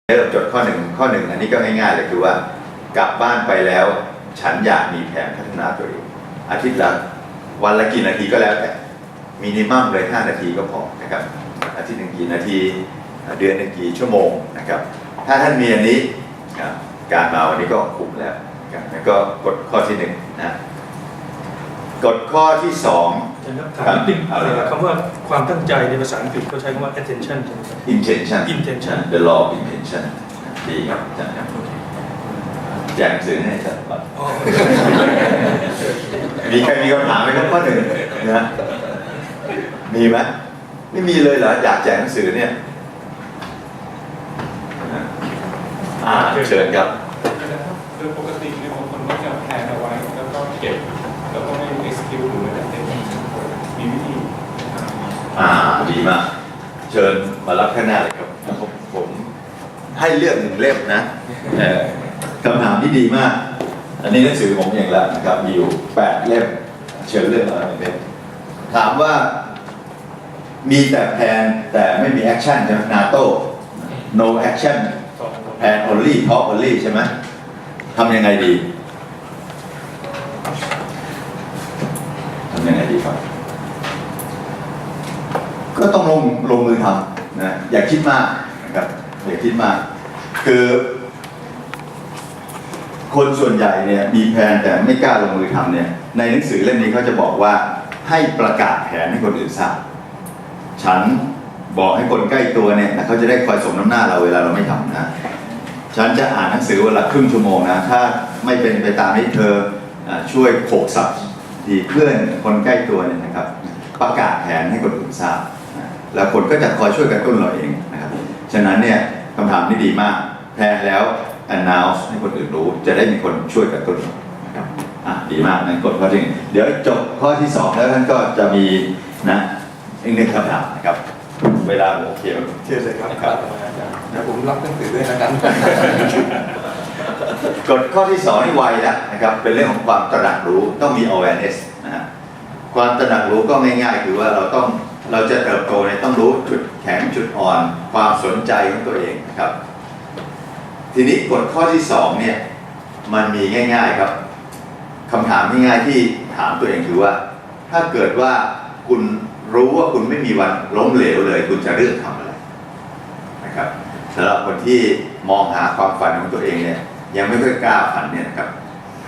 เริ่มจดข้อหนึ่งอันนี้ก็ง่ายๆเลยคือว่ากลับบ้านไปแล้วฉันอยากมีแผนพัฒนาตัวเองอาทิตย์ละวันละกี่นาทีก็แล้วแต่มินิมัมเลย5 นาทีก็พอนะครับอาทิตย์หนึ่งกี่นาทีเดือนหนึ่งกี่ชั่วโมงนะครับถ้าท่านมีอันนี้การมาวันนี้ก็คุ้มแล้วแล้วก็กฎข้อที่1นะกฎข้อที่2ถามนิดนึงคำว่าความตั้งใจในภาษาอังกฤษเขาใช้คำว่า attention ใช่ไหมครับ intention the law of intention ดีครับอาจารย์ครับแจกหนังสือให้อาจารย์ก่อนมีใครมีคำถามไหมครับข้อหนึ่งนะมีไหมไม่มีเลยเหรออยากแจกหนังสือเนี่ยเชิญครับโดยปกติเนี่ยบางคนก็จะแพลนเอาไว้แล้วก็เก็บแล้วก็ไม่ execute หรืออะไรมีวิธีดีมากเชิญมารับข้างหน้าเลยครับผมให้เลือก1 เล่มนะคำถามที่ดีมากอันนี้หนังสือผมเองแล้วนะครับมีอยู่8 เล่มเชิญเลือกมา1 เล่มถามว่ามีแต่แผนแต่ไม่มีแอคชั่นใช่ไหมนาโต้ no action แผน only talk only ใช่ไหมทำยังไงดีครับก็ต้องลงมือทำนะอย่าคิดมากนะครับอย่าคิดมากคือคนส่วนใหญ่เนี่ยมีแผนแต่ไม่กล้าลงมือทำเนี่ยในหนังสือเล่มนี้เขาจะบอกว่าให้ประกาศแผนให้คนอื่นทราบฉันบอกให้คนใกล้ตัวเนี่ยเขาจะได้คอยสมน้ำหน้าเราเวลาเราไม่ทำนะฉันจะอ่านหนังสือวันละครึ่งชั่วโมงนะถ้าไม่เป็นไปตามที่เธอช่วยโขกสับที่เพื่อนคนใกล้ตัวเนี่ยนะครับประกาศแผนให้คนอื่นทราบแล้วคนก็จะคอยช่วยกระตุ้นเราเองนะครับฉะนั้นเนี่ยคำถามที่ดีมากแผนแล้ว announce ให้คนอื่นรู้จะได้มีคนช่วยกระตุ้นนะครับดีมากในกฎข้อที่1เดี๋ยวจบข้อที่2แล้วท่านก็จะมีนะอีก1 คำถามนะครับเวลาโอเคเชื่อเลยครับเดี๋ยวผมรับหนังสือด้วยนะครับกฎข้อที่2นี่ไวแล้วนะครับเป็นเรื่องของความตระหนักรู้ต้องมี awareness นะฮะความตระหนักรู้ก็ง่ายๆคือว่าเราจะเติบโตในต้องรู้จุดแข็งจุดอ่อนความสนใจของตัวเองนะครับทีนี้กฎข้อที่2เนี่ยมันมีง่ายๆครับคำถามง่ายๆที่ถามตัวเองคือว่าถ้าเกิดว่าคุณรู้ว่าคุณไม่มีวันล้มเหลวเลยคุณจะเลือกทำอะไรนะครับสำหรับคนที่มองหาความฝันของตัวเองเนี่ยยังไม่ค่อยกล้าฝันเนี่ยนะครับ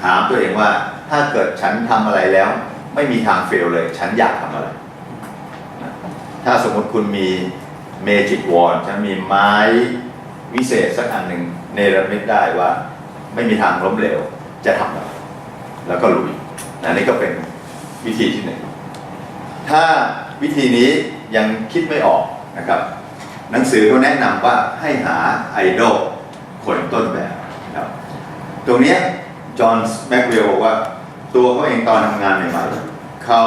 ถามตัวเองว่าถ้าเกิดฉันทำอะไรแล้วไม่มีทางเฟลเลยฉันอยากทำอะไรถ้าสมมติคุณมีเมจิกวอนด์ฉันมีไม้วิเศษสักอันหนึ่งเนรมิตได้ว่าไม่มีทางล้มเหลวจะทำอะไรแล้วก็ลุยอันนี้ก็เป็นวิธีที่1ถ้าวิธีนี้ยังคิดไม่ออกนะครับหนังสือเขาแนะนำว่าให้หาไอดอลคนต้นแบบนะครับตรงนี้จอห์นแม็กเวลบอกว่าตัวเขาเองตอนทำงานใหม่ๆเขา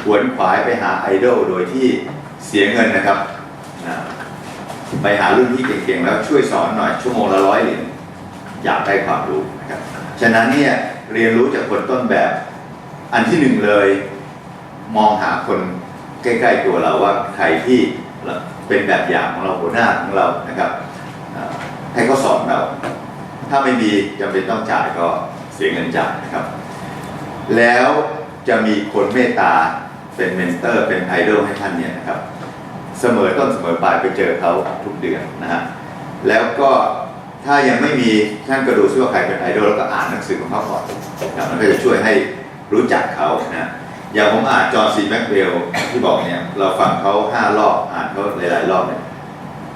ขวนขวายไปหาไอดอลโดยที่เสียเงินนะครับไปหารุ่นพี่เก่งๆแล้วช่วยสอนหน่อยชั่วโมงละ100 เหรียญอยากได้ความรู้นะครับฉะนั้นเนี่ยเรียนรู้จากคนต้นแบบอันที่1เลยมองหาคนใกล้ๆตัวเราว่าใครที่เป็นแบบอย่างของเราหัวหน้าของเรานะครับให้เขาสอนเราถ้าไม่มีจำเป็นต้องจ่ายก็เสียเงินจ่ายนะครับแล้วจะมีคนเมตตาเป็นเมนเตอร์เป็นไอดอลให้ท่านเนี่ยนะครับเสมอต้นเสมอปลายไปเจอเขาทุกเดือนนะฮะแล้วก็ถ้ายังไม่มีท่านก็ดูซิว่าใครเป็นไอดอลแล้วก็อ่านหนังสือของเขาก่อนนะครับมันก็จะช่วยให้รู้จักเขานะอย่างผมอ่านจอห์น ซี แม็กเวลที่บอกเนี่ยเราฟังเขา5 รอบอ่านเขาหลายๆรอบเนี่ย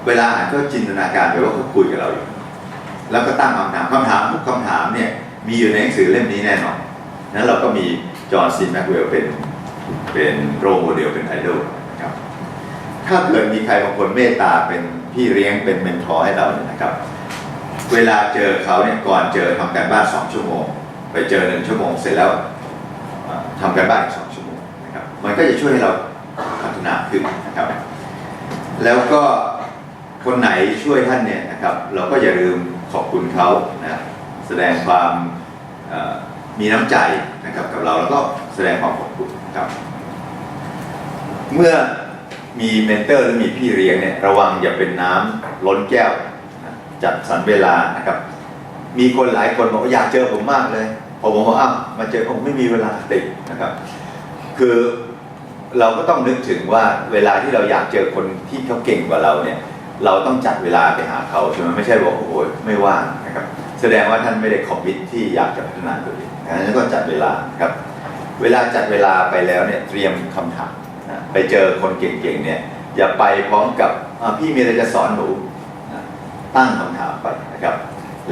เวลาอ่านก็จินตนาการไปว่าเขาคุยกับเราอยู่แล้วก็ตั้งคำถามทุกคำถามเนี่ยมีอยู่ในหนังสือเล่มนี้แน่นอนนั้นเราก็มีจอห์น ซี แม็กเวลเป็นโรลโมเดลเป็นไอดอลนะครับถ้าเกิดมีใครบางคนเมตตาเป็นพี่เลี้ยงเป็นเมนทอร์ให้เราเนี่ยนะครับเวลาเจอเขาเนี่ยก่อนเจอทำการบ้าน2 ชั่วโมงไปเจอ1 ชั่วโมงเสร็จแล้วทำการบ้านอีก2 ชั่วโมงนะครับมันก็จะช่วยให้เราพัฒนาขึ้นนะครับแล้วก็คนไหนช่วยท่านเนี่ยนะครับเราก็อย่าลืมขอบคุณเขานะแสดงความมีน้ำใจนะครับกับเราแล้วก็แสดงความขอบคุณครับเมื่อมีเมนเตอร์หรือมีพี่เลี้ยงเนี่ยระวังอย่าเป็นน้ำล้นแก้ว พ จัดสรรเวลานะครับมีคนหลายคนบอกว่าอยากเจอผมมากเลยพอผมบอกมาเจอผมไม่มีเวลาติดนะครับคือเราก็ต้องนึกถึงว่าเวลาที่เราอยากเจอคนที่เขาเก่งกว่าเราเนี่ยเราต้องจัดเวลาไปหาเขาใช่ไหมไม่ใช่บอกโอ้โหไม่ว่างนะครับแสดงว่าท่านไม่ได้คอมมิตที่อยากจะพัฒนาตัวเองงั้นก็จัดเวลาครับเวลาจัดเวลาไปแล้วเนี่ยเตรียมคำถามนะไปเจอคนเก่งๆเนี่ยอย่าไปพร้อมกับพี่มีอะไรจะสอนหนูนะตั้งคำถามไปนะครับ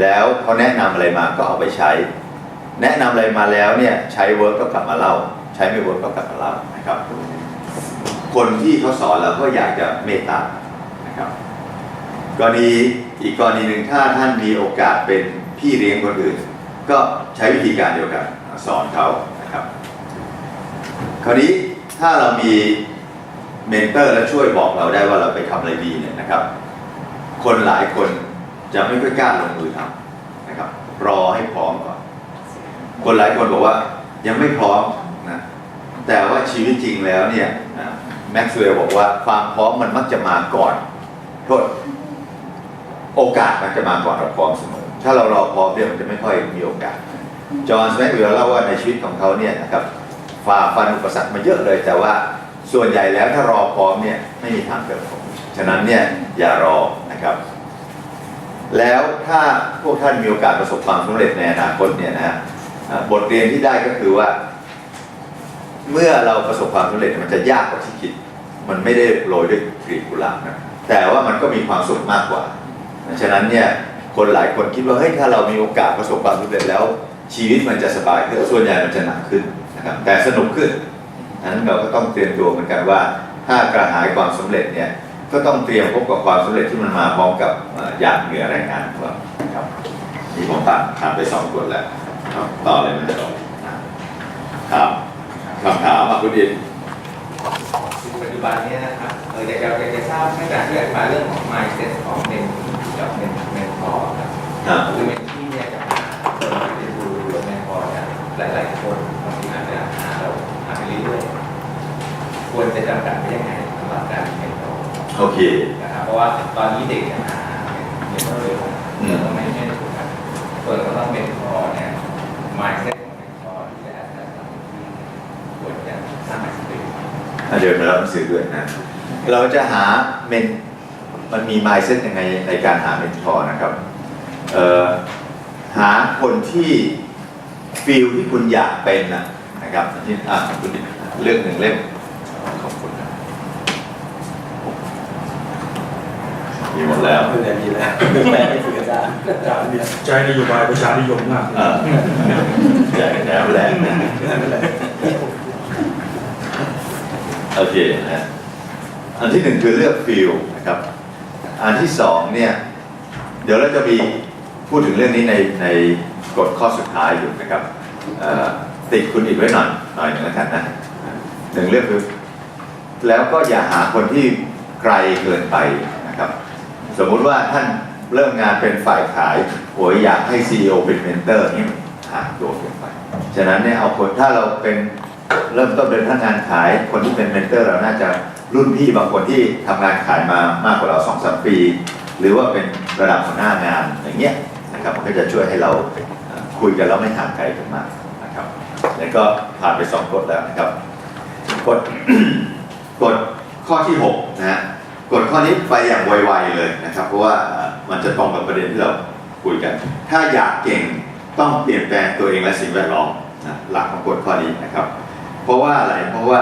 แล้วเขาแนะนำอะไรมาก็เอาไปใช้แนะนำอะไรมาแล้วเนี่ยใช้เวิร์กก็กลับมาเล่าใช้ไม่เวิร์กก็กลับมาเล่านะครับคนที่เขาสอนเราก็อยากจะเมตตานะครับอีกกรณีหนึ่งถ้าท่านมีโอกาสเป็นพี่เลี้ยงคนอื่นก็ใช้วิธีการเดียวกันสอนเขานะครับคราวนี้ถ้าเรามีเมนเตอร์และช่วยบอกเราได้ว่าเราไปทำอะไรดีเนี่ยนะครับคนหลายคนจะไม่ค่อยกล้าลงมือทำนะครับรอให้พร้อมก่อนคนหลายคนบอกว่ายังไม่พร้อมนะแต่ว่าชีวิตจริงแล้วเนี่ยแม็กซ์เวลล์บอกว่าความพร้อมมันมักจะมาก่อนโทษโอกาสมันจะมาก่อนเราพร้อมเสมอถ้าเรารอพร้อมเนี่ยมันจะไม่ค่อยมีโอกาสจอห์นแม็กซ์เวลล์เล่าว่าในชีวิตของเขาเนี่ยนะครับฝ่าฟันอุปสรรคมาเยอะเลยแต่ว่าส่วนใหญ่แล้วถ้ารอพร้อมเนี่ยไม่มีทางเกิดผลฉะนั้นเนี่ยอย่ารอนะครับแล้วถ้าพวกท่านมีโอกาสประสบความสำเร็จในอนาคตเนี่ยนะบทเรียนที่ได้ก็คือว่าเมื่อเราประสบความสำเร็จมันจะยากกว่าที่คิดมันไม่ได้โรยด้วยกลีบกุหลาบนะแต่ว่ามันก็มีความสุขมากกว่าฉะนั้นเนี่ยคนหลายคนคิดว่าเฮ้ยถ้าเรามีโอกาสประสบความสำเร็จแล้วชีวิตมันจะสบายขึ้นส่วนใหญ่มันจะหนักขึ้นนะครับแต่สนุกขึ้นนั้นเราก็ต้องเตรียมตัวเหมือนกันว่าถ้ากระหายความสำเร็จเนี่ยก็ต้องเตรียมพบกับความสำเร็จที่มันมาพร้อมกับหยาดเหงื่อแรงงานของเราครับนี่ผมผ่านไป2 คนแล้วต่อเลยมันจะต่อครับคำถามคุณดินปัจจุบันนี้นะครับอยากจะทราบให้จากที่อธิบายเรื่องของ mindset ของเมนกับเมนพอร์ครับคือเมนที่เนี่ยจะหาคนมาเรียนรู้เมนพอร์เนี่ยหลายๆคนบางทีอาจจะหาเราหาไปเรื่อยๆควรจะจำกัดไว้ยังไงสำหรับการเมนพอร์โอเคนะครับเพราะว่าตอนนี้เด็กหาเมนพอร์เลยเราไม่ถูกกันส่วนเราต้องเมนพอร์เนี่ย mindset ของเมนพอร์ที่จะอาจจะควรจะสร้าง mindsetเดี๋ยวมารับหนังสือด้วยนะเราจะหามันมี mindset ยังไงในการหาเมนทอร์นะครับหาคนที่ฟีลที่คุณอยากเป็นนะครับที่คุณเลือก1 เล่มขอบคุณนะมีหมดแล้วมีแล้วแปลให้สื่ออาจารย์ใจนโยบายประชานิยมมากใจแหนมแหลมนะโอเคนะอันที่1คือเลือกฟิลนะครับอันที่2เนี่ยเดี๋ยวเราจะมีพูดถึงเรื่องนี้ในกฎข้อสุดท้ายอยู่นะครับติดคุณอีกไว้หน่อยนึงแล้วกันนะ1เรื่องคือแล้วก็อย่าหาคนที่ไกลเกินไปนะครับสมมุติว่าท่านเริ่มงานเป็นฝ่ายขายอยากให้ CEO เป็นเมนเตอร์นี่ห่างตัวเกินไปฉะนั้นเนี่ยเอาคนถ้าเราเป็นเริ่มต้นเป็นพนักงานขายคนที่เป็นเมนเตอร์เราน่าจะรุ่นพี่บางคนที่ทำงานขายมามากกว่าเรา 2-3 ปีหรือว่าเป็นระดับหัวหน้างานอย่างเงี้ยนะครับมันก็จะช่วยให้เราคุยกันแล้วไม่ห่างไกลกันมากนะครับแล้วก็ผ่านไป2 กฎแล้วนะครับกฎข้อที่6นะฮะกฎข้อนี้ไปอย่างไวๆเลยนะครับเพราะว่ามันจะตรงกับประเด็นที่เราคุยกันถ้าอยากเก่งต้องเปลี่ยนแปลงตัวเองและสิ่งแวดล้อมนะหลักของกฎข้อนี้นะครับเพราะว่าอะไรเพราะว่า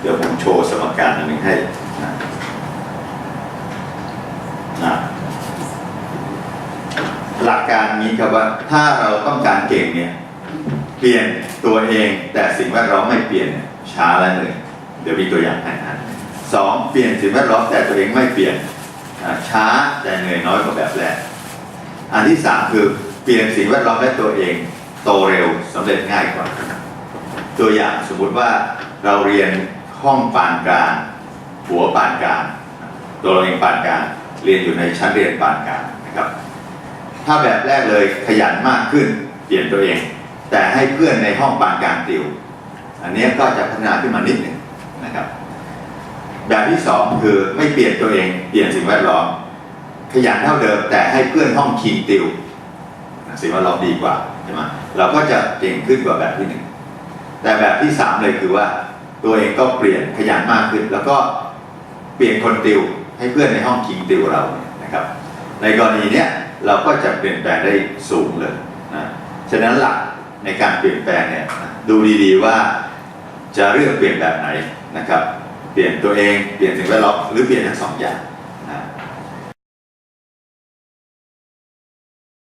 เดี๋ยวผมโชว์สมการอันหนึ่งให้หลักการนี้ครับว่าถ้าเราต้องการเก่งเนี่ยเปลี่ยนตัวเองแต่สิ่งแวดล้อมไม่เปลี่ยนช้าแล้วเลยเดี๋ยวมีตัวอย่างให้นะ2เปลี่ยนสิ่งแวดล้อมแต่ตัวเองไม่เปลี่ยนช้าแต่เหนื่อยน้อยกว่าแบบแรกอันที่3คือเปลี่ยนสิ่งแวดล้อมและตัวเองโตเร็วสำเร็จง่ายกว่าตัวอย่างสมมุติว่าเราเรียนห้องปานกลางหัวปานกลางตัวเราเองปานกลางเรียนอยู่ในชั้นเรียนปานกลางนะครับถ้าแบบแรกเลยขยันมากขึ้นเปลี่ยนตัวเองแต่ให้เพื่อนในห้องปานกลางติวอันนี้ก็จะพัฒนาขึ้นมานิดหนึ่งนะครับ แบบที่สองคือไม่เปลี่ยนตัวเองเปลี่ยนสิ่งแวดล้อมขยันเท่าเดิมแต่ให้เพื่อนห้องคิงติวสิ่งแวดล้อมดีกว่าใช่ไหมเราก็จะเก่งขึ้นกว่าแบบที่หนึ่งแต่แบบที่สามเลยคือว่าตัวเองก็เปลี่ยนขยันมากขึ้นแล้วก็เปลี่ยนคนติวให้เพื่อนในห้องคิงติวเรานะครับในกรณีเนี้ยเราก็จะเปลี่ยนแปลงได้สูงเลยนะฉะนั้นหลักในการเปลี่ยนแปลงเนี่ยดูดีๆว่าจะเลือกเปลี่ยนแบบไหนนะครับเปลี่ยนตัวเองเปลี่ยนสิ่งแวดล้อมหรือเปลี่ยนทั้งสองอย่าง